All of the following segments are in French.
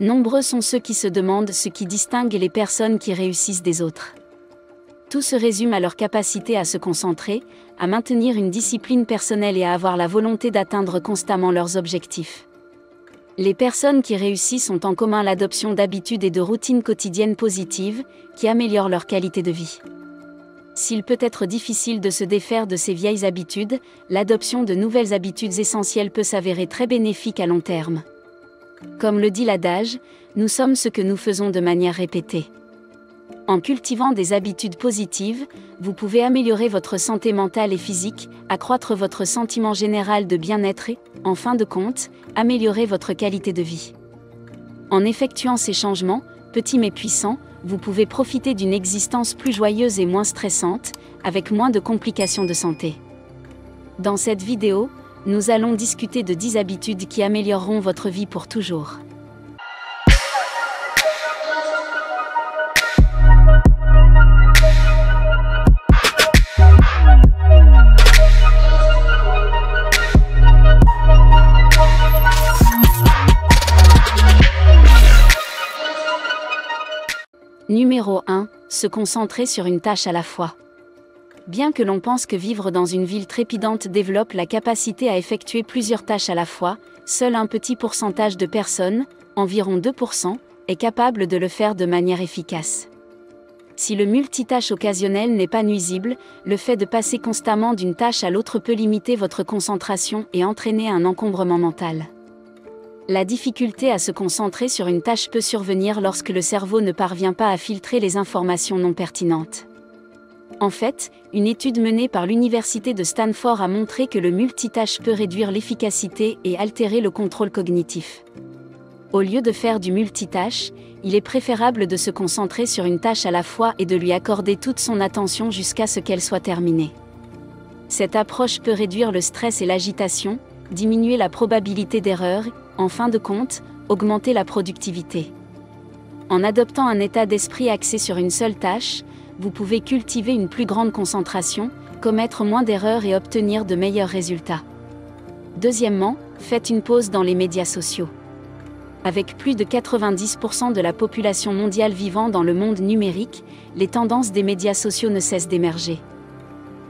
Nombreux sont ceux qui se demandent ce qui distingue les personnes qui réussissent des autres. Tout se résume à leur capacité à se concentrer, à maintenir une discipline personnelle et à avoir la volonté d'atteindre constamment leurs objectifs. Les personnes qui réussissent ont en commun l'adoption d'habitudes et de routines quotidiennes positives, qui améliorent leur qualité de vie. S'il peut être difficile de se défaire de ces vieilles habitudes, l'adoption de nouvelles habitudes essentielles peut s'avérer très bénéfique à long terme. Comme le dit l'adage, nous sommes ce que nous faisons de manière répétée. En cultivant des habitudes positives, vous pouvez améliorer votre santé mentale et physique, accroître votre sentiment général de bien-être et, en fin de compte, améliorer votre qualité de vie. En effectuant ces changements, petits mais puissants, vous pouvez profiter d'une existence plus joyeuse et moins stressante, avec moins de complications de santé. Dans cette vidéo, nous allons discuter de 10 habitudes qui amélioreront votre vie pour toujours. Numéro 1. Se concentrer sur une tâche à la fois. Bien que l'on pense que vivre dans une ville trépidante développe la capacité à effectuer plusieurs tâches à la fois, seul un petit pourcentage de personnes, environ 2%, est capable de le faire de manière efficace. Si le multitâche occasionnel n'est pas nuisible, le fait de passer constamment d'une tâche à l'autre peut limiter votre concentration et entraîner un encombrement mental. La difficulté à se concentrer sur une tâche peut survenir lorsque le cerveau ne parvient pas à filtrer les informations non pertinentes. En fait, une étude menée par l'Université de Stanford a montré que le multitâche peut réduire l'efficacité et altérer le contrôle cognitif. Au lieu de faire du multitâche, il est préférable de se concentrer sur une tâche à la fois et de lui accorder toute son attention jusqu'à ce qu'elle soit terminée. Cette approche peut réduire le stress et l'agitation, diminuer la probabilité d'erreur, en fin de compte, augmenter la productivité. En adoptant un état d'esprit axé sur une seule tâche, vous pouvez cultiver une plus grande concentration, commettre moins d'erreurs et obtenir de meilleurs résultats. Deuxièmement, faites une pause dans les médias sociaux. Avec plus de 90% de la population mondiale vivant dans le monde numérique, les tendances des médias sociaux ne cessent d'émerger.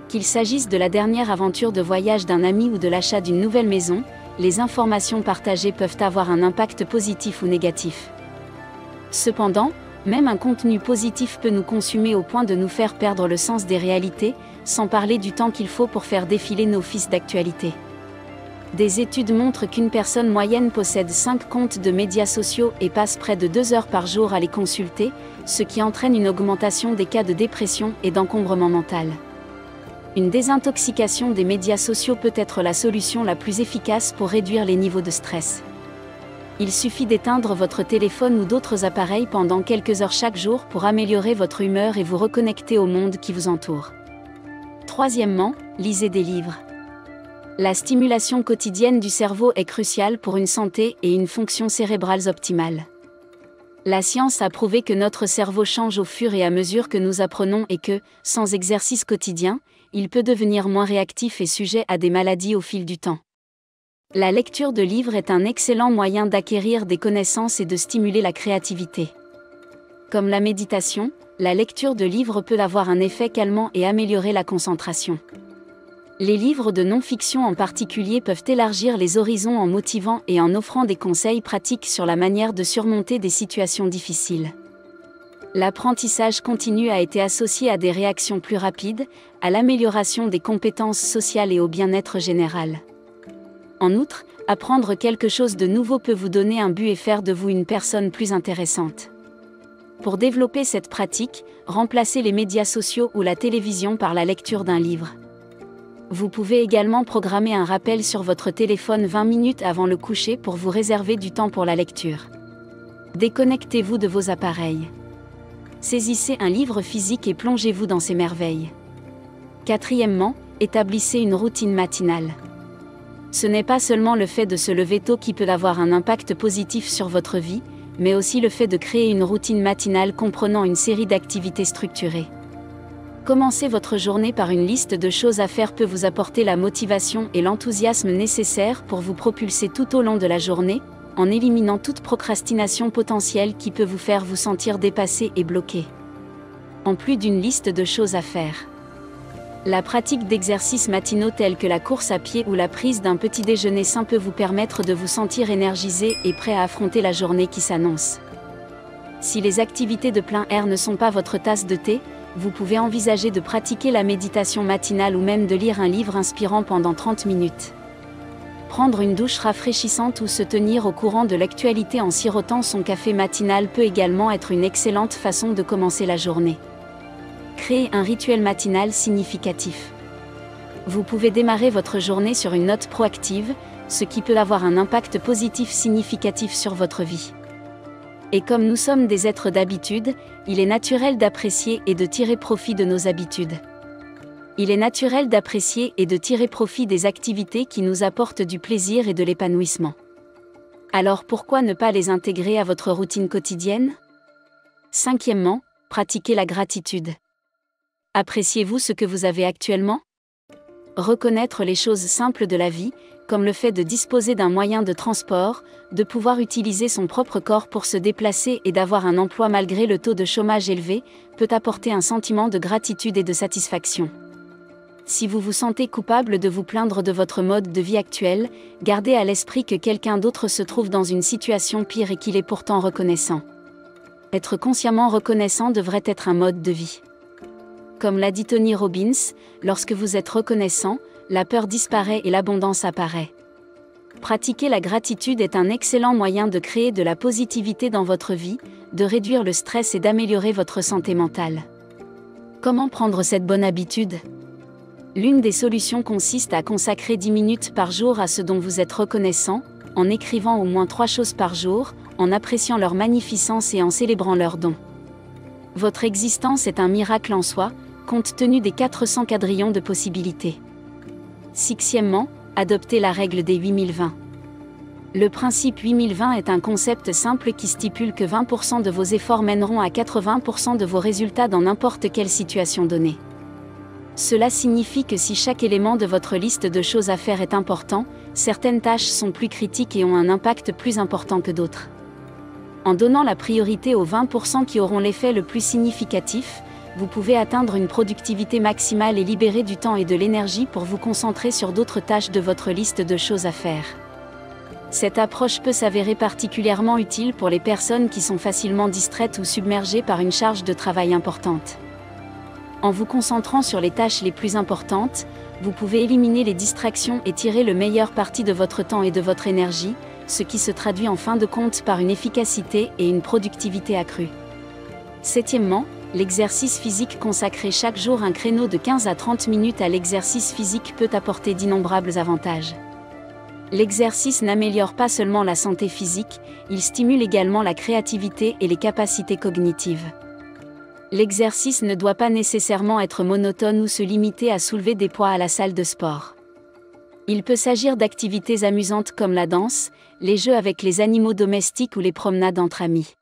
Qu'il s'agisse de la dernière aventure de voyage d'un ami ou de l'achat d'une nouvelle maison, les informations partagées peuvent avoir un impact positif ou négatif. Cependant, même un contenu positif peut nous consumer au point de nous faire perdre le sens des réalités, sans parler du temps qu'il faut pour faire défiler nos fils d'actualité. Des études montrent qu'une personne moyenne possède 5 comptes de médias sociaux et passe près de 2 heures par jour à les consulter, ce qui entraîne une augmentation des cas de dépression et d'encombrement mental. Une désintoxication des médias sociaux peut être la solution la plus efficace pour réduire les niveaux de stress. Il suffit d'éteindre votre téléphone ou d'autres appareils pendant quelques heures chaque jour pour améliorer votre humeur et vous reconnecter au monde qui vous entoure. Troisièmement, lisez des livres. La stimulation quotidienne du cerveau est cruciale pour une santé et une fonction cérébrale optimale. La science a prouvé que notre cerveau change au fur et à mesure que nous apprenons et que, sans exercice quotidien, il peut devenir moins réactif et sujet à des maladies au fil du temps. La lecture de livres est un excellent moyen d'acquérir des connaissances et de stimuler la créativité. Comme la méditation, la lecture de livres peut avoir un effet calmant et améliorer la concentration. Les livres de non-fiction en particulier peuvent élargir les horizons en motivant et en offrant des conseils pratiques sur la manière de surmonter des situations difficiles. L'apprentissage continu a été associé à des réactions plus rapides, à l'amélioration des compétences sociales et au bien-être général. En outre, apprendre quelque chose de nouveau peut vous donner un but et faire de vous une personne plus intéressante. Pour développer cette pratique, remplacez les médias sociaux ou la télévision par la lecture d'un livre. Vous pouvez également programmer un rappel sur votre téléphone 20 minutes avant le coucher pour vous réserver du temps pour la lecture. Déconnectez-vous de vos appareils. Saisissez un livre physique et plongez-vous dans ses merveilles. Quatrièmement, établissez une routine matinale. Ce n'est pas seulement le fait de se lever tôt qui peut avoir un impact positif sur votre vie, mais aussi le fait de créer une routine matinale comprenant une série d'activités structurées. Commencer votre journée par une liste de choses à faire peut vous apporter la motivation et l'enthousiasme nécessaires pour vous propulser tout au long de la journée, en éliminant toute procrastination potentielle qui peut vous faire vous sentir dépassé et bloqué. En plus d'une liste de choses à faire. La pratique d'exercices matinaux tels que la course à pied ou la prise d'un petit déjeuner sain peut vous permettre de vous sentir énergisé et prêt à affronter la journée qui s'annonce. Si les activités de plein air ne sont pas votre tasse de thé, vous pouvez envisager de pratiquer la méditation matinale ou même de lire un livre inspirant pendant 30 minutes. Prendre une douche rafraîchissante ou se tenir au courant de l'actualité en sirotant son café matinal peut également être une excellente façon de commencer la journée. Créer un rituel matinal significatif. Vous pouvez démarrer votre journée sur une note proactive, ce qui peut avoir un impact positif significatif sur votre vie. Et comme nous sommes des êtres d'habitude, il est naturel d'apprécier et de tirer profit de nos habitudes. Il est naturel d'apprécier et de tirer profit des activités qui nous apportent du plaisir et de l'épanouissement. Alors pourquoi ne pas les intégrer à votre routine quotidienne ? Cinquièmement, pratiquez la gratitude. Appréciez-vous ce que vous avez actuellement ? Reconnaître les choses simples de la vie, comme le fait de disposer d'un moyen de transport, de pouvoir utiliser son propre corps pour se déplacer et d'avoir un emploi malgré le taux de chômage élevé, peut apporter un sentiment de gratitude et de satisfaction. Si vous vous sentez coupable de vous plaindre de votre mode de vie actuel, gardez à l'esprit que quelqu'un d'autre se trouve dans une situation pire et qu'il est pourtant reconnaissant. Être consciemment reconnaissant devrait être un mode de vie. Comme l'a dit Tony Robbins, lorsque vous êtes reconnaissant, la peur disparaît et l'abondance apparaît. Pratiquer la gratitude est un excellent moyen de créer de la positivité dans votre vie, de réduire le stress et d'améliorer votre santé mentale. Comment prendre cette bonne habitude ? L'une des solutions consiste à consacrer 10 minutes par jour à ce dont vous êtes reconnaissant, en écrivant au moins 3 choses par jour, en appréciant leur magnificence et en célébrant leurs dons. Votre existence est un miracle en soi, compte tenu des 400 quadrillons de possibilités. Sixièmement, adoptez la règle des 8020. Le principe 8020 est un concept simple qui stipule que 20% de vos efforts mèneront à 80% de vos résultats dans n'importe quelle situation donnée. Cela signifie que si chaque élément de votre liste de choses à faire est important, certaines tâches sont plus critiques et ont un impact plus important que d'autres. En donnant la priorité aux 20% qui auront l'effet le plus significatif, vous pouvez atteindre une productivité maximale et libérer du temps et de l'énergie pour vous concentrer sur d'autres tâches de votre liste de choses à faire. Cette approche peut s'avérer particulièrement utile pour les personnes qui sont facilement distraites ou submergées par une charge de travail importante. En vous concentrant sur les tâches les plus importantes, vous pouvez éliminer les distractions et tirer le meilleur parti de votre temps et de votre énergie, ce qui se traduit en fin de compte par une efficacité et une productivité accrue. Septièmement, l'exercice physique. Consacrer chaque jour un créneau de 15 à 30 minutes à l'exercice physique peut apporter d'innombrables avantages. L'exercice n'améliore pas seulement la santé physique, il stimule également la créativité et les capacités cognitives. L'exercice ne doit pas nécessairement être monotone ou se limiter à soulever des poids à la salle de sport. Il peut s'agir d'activités amusantes comme la danse, les jeux avec les animaux domestiques ou les promenades entre amis.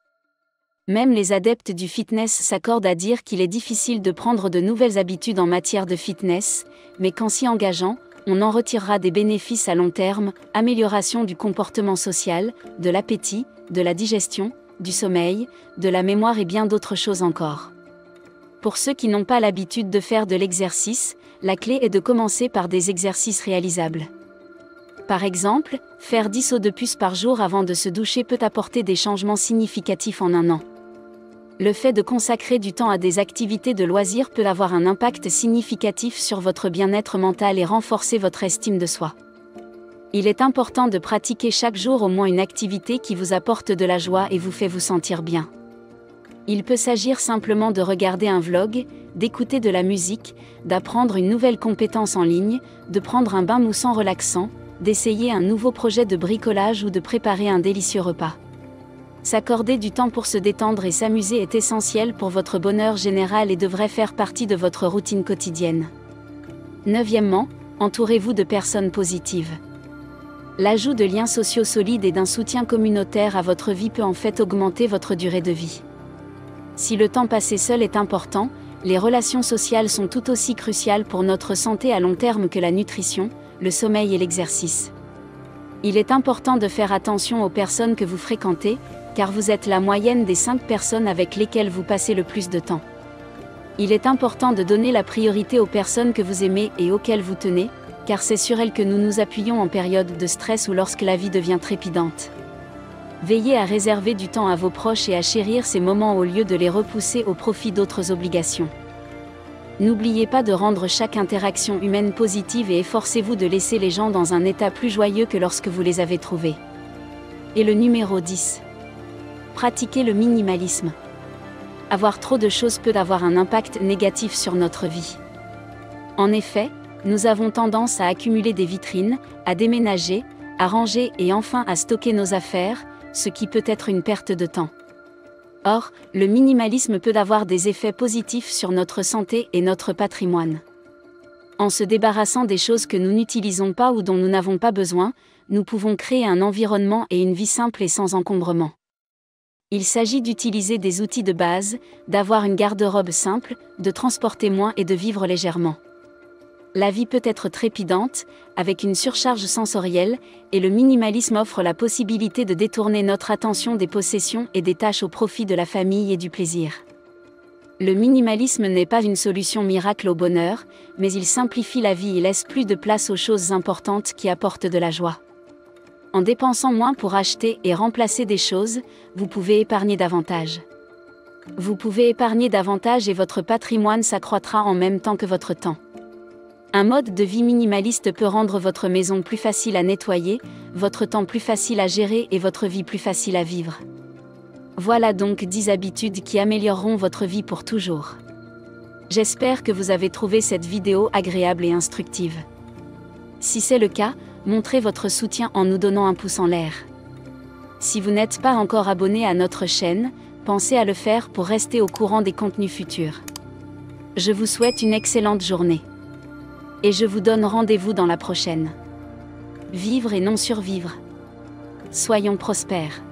Même les adeptes du fitness s'accordent à dire qu'il est difficile de prendre de nouvelles habitudes en matière de fitness, mais qu'en s'y engageant, on en retirera des bénéfices à long terme, amélioration du comportement social, de l'appétit, de la digestion, du sommeil, de la mémoire et bien d'autres choses encore. Pour ceux qui n'ont pas l'habitude de faire de l'exercice, la clé est de commencer par des exercices réalisables. Par exemple, faire 10 sauts de puce par jour avant de se doucher peut apporter des changements significatifs en un an. Le fait de consacrer du temps à des activités de loisirs peut avoir un impact significatif sur votre bien-être mental et renforcer votre estime de soi. Il est important de pratiquer chaque jour au moins une activité qui vous apporte de la joie et vous fait vous sentir bien. Il peut s'agir simplement de regarder un vlog, d'écouter de la musique, d'apprendre une nouvelle compétence en ligne, de prendre un bain moussant relaxant, d'essayer un nouveau projet de bricolage ou de préparer un délicieux repas. S'accorder du temps pour se détendre et s'amuser est essentiel pour votre bonheur général et devrait faire partie de votre routine quotidienne. Neuvièmement, entourez-vous de personnes positives. L'ajout de liens sociaux solides et d'un soutien communautaire à votre vie peut en fait augmenter votre durée de vie. Si le temps passé seul est important, les relations sociales sont tout aussi cruciales pour notre santé à long terme que la nutrition, le sommeil et l'exercice. Il est important de faire attention aux personnes que vous fréquentez, car vous êtes la moyenne des 5 personnes avec lesquelles vous passez le plus de temps. Il est important de donner la priorité aux personnes que vous aimez et auxquelles vous tenez, car c'est sur elles que nous nous appuyons en période de stress ou lorsque la vie devient trépidante. Veillez à réserver du temps à vos proches et à chérir ces moments au lieu de les repousser au profit d'autres obligations. N'oubliez pas de rendre chaque interaction humaine positive et efforcez-vous de laisser les gens dans un état plus joyeux que lorsque vous les avez trouvés. Et le numéro 10. Pratiquez le minimalisme. Avoir trop de choses peut avoir un impact négatif sur notre vie. En effet, nous avons tendance à accumuler des vitrines, à déménager, à ranger et enfin à stocker nos affaires, ce qui peut être une perte de temps. Or, le minimalisme peut avoir des effets positifs sur notre santé et notre patrimoine. En se débarrassant des choses que nous n'utilisons pas ou dont nous n'avons pas besoin, nous pouvons créer un environnement et une vie simple et sans encombrement. Il s'agit d'utiliser des outils de base, d'avoir une garde-robe simple, de transporter moins et de vivre légèrement. La vie peut être trépidante, avec une surcharge sensorielle, et le minimalisme offre la possibilité de détourner notre attention des possessions et des tâches au profit de la famille et du plaisir. Le minimalisme n'est pas une solution miracle au bonheur, mais il simplifie la vie et laisse plus de place aux choses importantes qui apportent de la joie. En dépensant moins pour acheter et remplacer des choses, vous pouvez épargner davantage. Vous pouvez épargner davantage et votre patrimoine s'accroîtra en même temps que votre temps. Un mode de vie minimaliste peut rendre votre maison plus facile à nettoyer, votre temps plus facile à gérer et votre vie plus facile à vivre. Voilà donc 10 habitudes qui amélioreront votre vie pour toujours. J'espère que vous avez trouvé cette vidéo agréable et instructive. Si c'est le cas, montrez votre soutien en nous donnant un pouce en l'air. Si vous n'êtes pas encore abonné à notre chaîne, pensez à le faire pour rester au courant des contenus futurs. Je vous souhaite une excellente journée. Et je vous donne rendez-vous dans la prochaine. Vivre et non survivre. Soyons prospères.